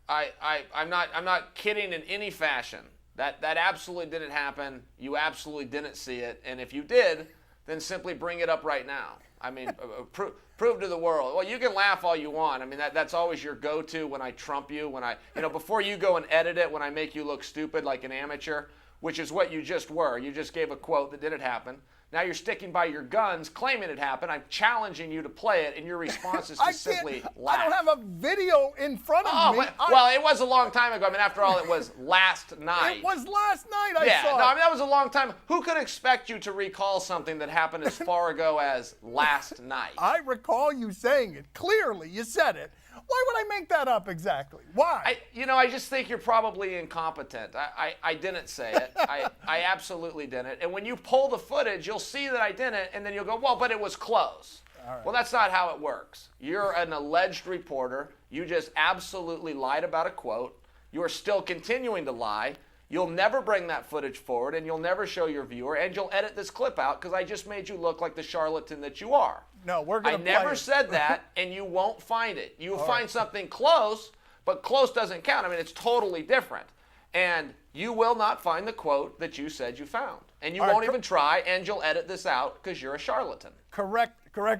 I'm not kidding in any fashion. That absolutely didn't happen. You absolutely didn't see it. And if you did, then simply bring it up right now. I mean, prove to the world. Well, you can laugh all you want. I mean, that's always your go-to when I trump you, when before you go and edit it, when I make you look stupid like an amateur, which is what you just were. You just gave a quote that didn't happen. Now you're sticking by your guns, claiming it happened. I'm challenging you to play it, and your response is to simply laugh. I don't have a video in front of me. Well, it was a long time ago. I mean, after all, it was last night. It was last night I saw I mean, that was a long time. Who could expect you to recall something that happened as far ago as last night? I recall you saying it. Clearly, you said it. Why would I make that up exactly? Why? I just think you're probably incompetent. I didn't say it. I absolutely didn't. And when you pull the footage, you'll see that I didn't, and then you'll go, well, but it was close. Right. Well, that's not how it works. You're an alleged reporter. You just absolutely lied about a quote. You're still continuing to lie. You'll never bring that footage forward, and you'll never show your viewer, and you'll edit this clip out because I just made you look like the charlatan that you are. No, we're going to I never said that, and you won't find it. You'll find something close, but close doesn't count. I mean, it's totally different. And you will not find the quote that you said you found. And you won't even try, and you'll edit this out because you're a charlatan. Correct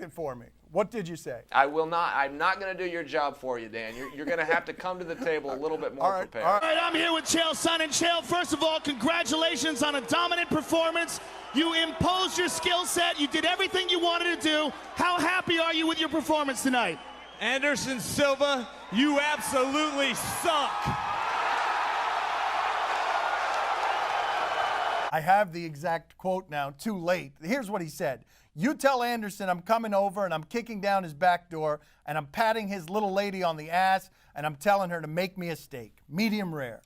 it for me. What did you say? I will not. I'm not going to do your job for you, Dan. You're going to have to come to the table a little bit more prepared. All right, I'm here with Chael Sonnen. Chael, first of all, congratulations on a dominant performance. You imposed your skill set. You did everything you wanted to do. How happy are you with your performance tonight? Anderson Silva, you absolutely suck. I have the exact quote now, too late. Here's what he said. You tell Anderson I'm coming over and I'm kicking down his back door and I'm patting his little lady on the ass and I'm telling her to make me a steak, medium rare,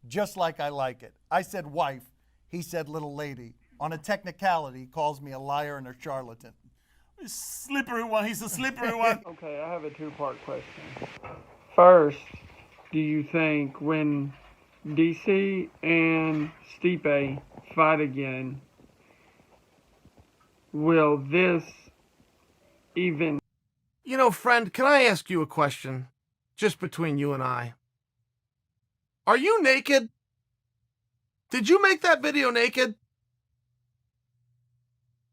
just like I like it. I said wife, he said little lady. On a technicality, he calls me a liar and a charlatan. Slippery one, he's a slippery one. Okay, I have a two-part question. First, do you think when DC and Stipe fight again, will this even... You know, friend, can I ask you a question? Just between you and I. Are you naked? Did you make that video naked?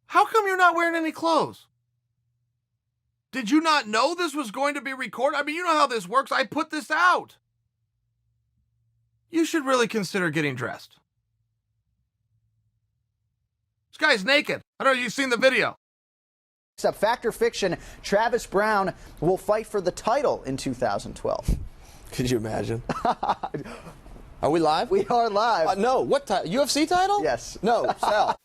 How come you're not wearing any clothes? Did you not know this was going to be recorded? I mean, you know how this works. I put this out. You should really consider getting dressed. This guy's naked. I don't know if you've seen the video. Except Fact or Fiction, Travis Brown will fight for the title in 2012. Could you imagine? Are we live? We are live. No, what title? UFC title? Yes. No, Sal.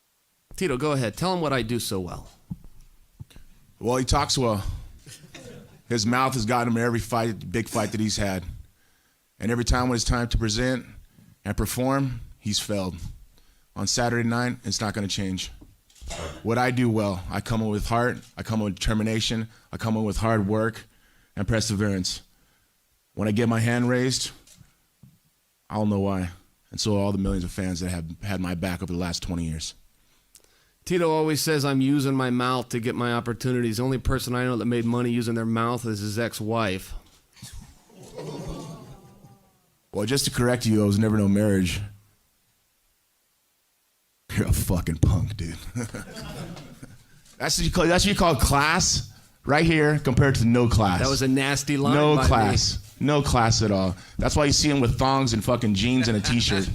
Tito, go ahead. Tell him what I do so well. Well, he talks well. His mouth has gotten him in every fight, big fight that he's had. And every time when it's time to present and perform, he's failed. On Saturday night, it's not going to change. What I do well, I come in with heart, I come in with determination, I come in with hard work and perseverance. When I get my hand raised, I don't know why. And so all the millions of fans that have had my back over the last 20 years. Tito always says I'm using my mouth to get my opportunities. The only person I know that made money using their mouth is his ex-wife. Well, just to correct you, it was never no marriage. You're a fucking punk, dude. That's what you call class right here compared to no class. That was a nasty line. No class. No class at all. That's why you see him with thongs and fucking jeans and a t-shirt.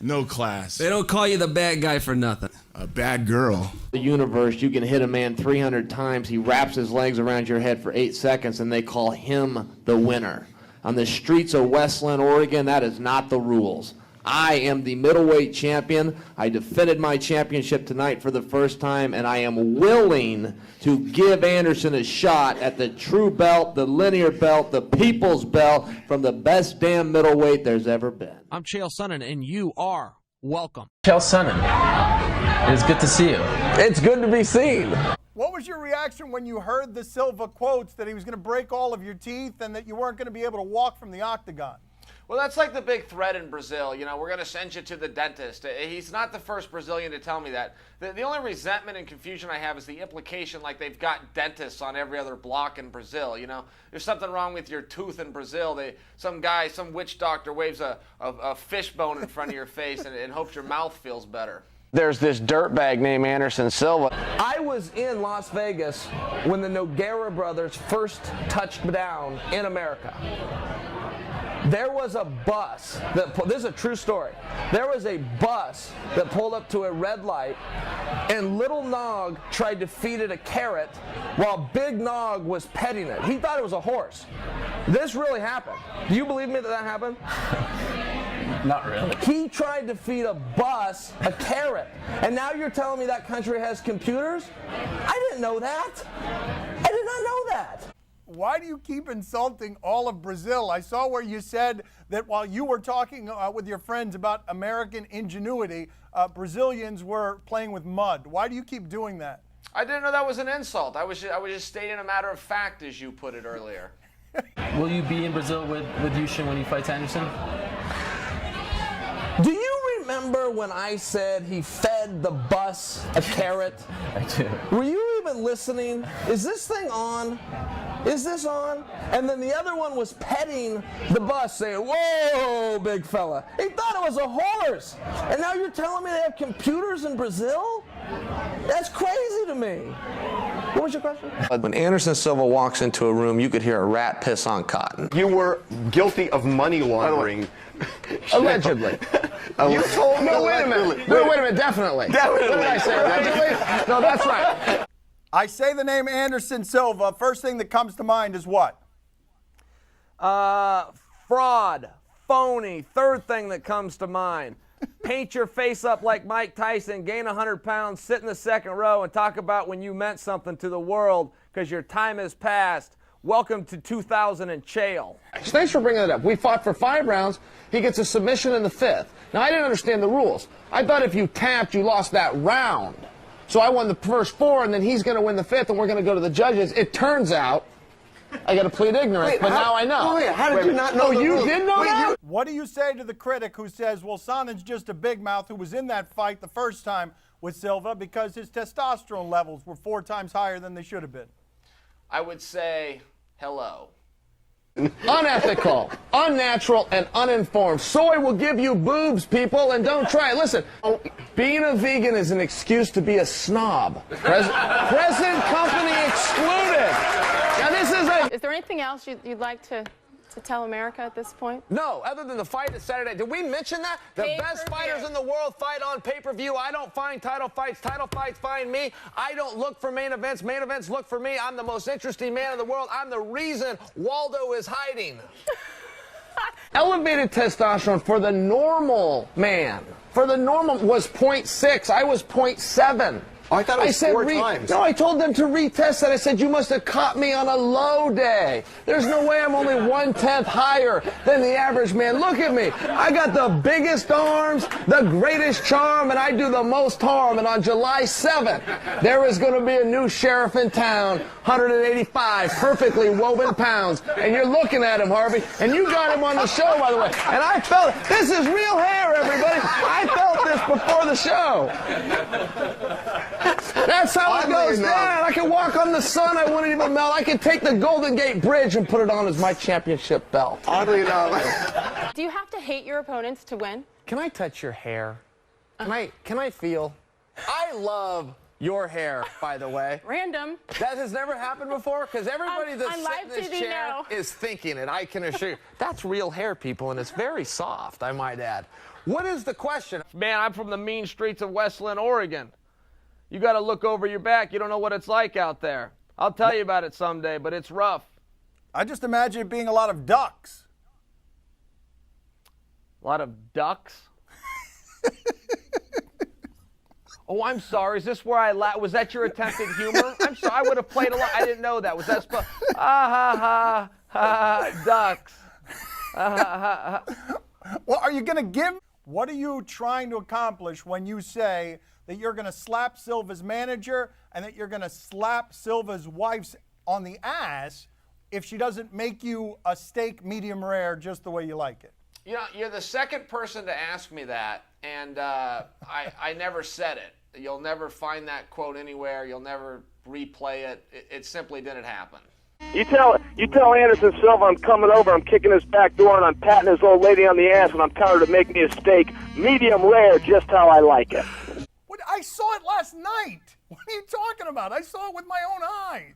No class. They don't call you the bad guy for nothing. A bad girl. The universe, you can hit a man 300 times. He wraps his legs around your head for 8 seconds, and they call him the winner. On the streets of Westland, Oregon, that is not the rules. I am the middleweight champion. I defended my championship tonight for the first time, and I am willing to give Anderson a shot at the true belt, the linear belt, the people's belt, from the best damn middleweight there's ever been. I'm Chael Sonnen, and you are welcome. Chael Sonnen, it's good to see you. It's good to be seen. What was your reaction when you heard the Silva quotes that he was going to break all of your teeth and that you weren't going to be able to walk from the octagon? Well, that's like the big threat in Brazil. You know, we're going to send you to the dentist. He's not the first Brazilian to tell me that. The only resentment and confusion I have is the implication like they've got dentists on every other block in Brazil. You know, there's something wrong with your tooth in Brazil. Some witch doctor waves a fish bone in front of your face and hopes your mouth feels better. There's this dirtbag named Anderson Silva. I was in Las Vegas when the Nogueira brothers first touched down in America. There was a bus this is a true story. There was a bus that pulled up to a red light, and Little Nog tried to feed it a carrot while Big Nog was petting it. He thought it was a horse. This really happened. Do you believe me that happened? Not really. He tried to feed a bus a carrot, and now you're telling me that country has computers? I didn't know that. I did not know that. Why do you keep insulting all of Brazil? I saw where you said that while you were talking with your friends about American ingenuity, Brazilians were playing with mud. Why do you keep doing that? I didn't know that was an insult. I was just stating a matter of fact, as you put it earlier. Will you be in Brazil with Yushin when he fights Anderson? Do you remember when I said he fed the bus a carrot? I do. Were you even listening? Is this thing on? Is this on? And then the other one was petting the bus, saying, "Whoa, big fella." He thought it was a horse. And now you're telling me they have computers in Brazil? That's crazy to me. What was your question? When Anderson Silva walks into a room, you could hear a rat piss on cotton. You were guilty of money laundering. Allegedly. You told me. No, wait a minute. No, wait a minute. Definitely. Definitely. What did I say? Allegedly? No, that's right. I say the name Anderson Silva. First thing that comes to mind is what? Fraud. Phony. Third thing that comes to mind. Paint your face up like Mike Tyson, gain 100 pounds, sit in the second row, and talk about when you meant something to the world because your time has passed. Welcome to 2000 and Chael. Thanks for bringing it up. We fought for 5 rounds. He gets a submission in the 5th. Now, I didn't understand the rules. I thought if you tapped, you lost that round. So I won the first 4, and then he's going to win the 5th, and we're going to go to the judges. It turns out I got to plead ignorance, but now I know. How did you not know? You did know that? What do you say to the critic who says, well, Sonnen's just a big mouth who was in that fight the first time with Silva because his testosterone levels were 4 times higher than they should have been? I would say hello. Unethical, unnatural, and uninformed. Soy will give you boobs, people, and don't try it. Listen, being a vegan is an excuse to be a snob. Present company excluded. Now this is a... Is there anything else you'd like to tell America at this point? No, other than the fight at Saturday. Did we mention that? The best fighters in the world fight on pay-per-view. I don't find title fights. Title fights find me. I don't look for main events. Main events look for me. I'm the most interesting man in the world. I'm the reason Waldo is hiding. Elevated testosterone for the normal man, for the normal, was 0.6. I was 0.7. Oh, I thought it was 4 times. No, I told them to retest that. I said, you must have caught me on a low day. There's no way I'm only 1/10 higher than the average man. Look at me. I got the biggest arms, the greatest charm, and I do the most harm. And on July 7th, there is going to be a new sheriff in town, 185 perfectly woven pounds. And you're looking at him, Harvey, and you got him on the show, by the way. And I felt, this is real hair, everybody. I felt this before the show. That's how it goes down. I can walk on the sun. I wouldn't even melt. I can take the Golden Gate Bridge and put it on as my championship belt. Oddly enough. Do you have to hate your opponents to win? Can I touch your hair? Can I feel? I love your hair, by the way. Random. That has never happened before, because everybody that's sitting in this chair is thinking it. I can assure you. That's real hair, people, and it's very soft, I might add. What is the question? Man, I'm from the mean streets of Westland, Oregon. You got to look over your back. You don't know what it's like out there. I'll tell you about it someday, but it's rough. I just imagine it being a lot of ducks. A lot of ducks? Oh, I'm sorry. Is this where I was that your attempted humor? I'm sorry. I would have played along. I didn't know that. Was that supposed? Ha, ducks. Well, are you going to give? What are you trying to accomplish when you say that you're going to slap Silva's manager and that you're going to slap Silva's wife's on the ass if she doesn't make you a steak medium rare just the way you like it? You know, you're the second person to ask me that, and I never said it. You'll never find that quote anywhere. You'll never replay it. It simply didn't happen. You tell Anderson Silva I'm coming over, I'm kicking his back door, and I'm patting his old lady on the ass, and I'm telling her to make me a steak, medium rare, just how I like it. What? I saw it last night. What are you talking about? I saw it with my own eyes.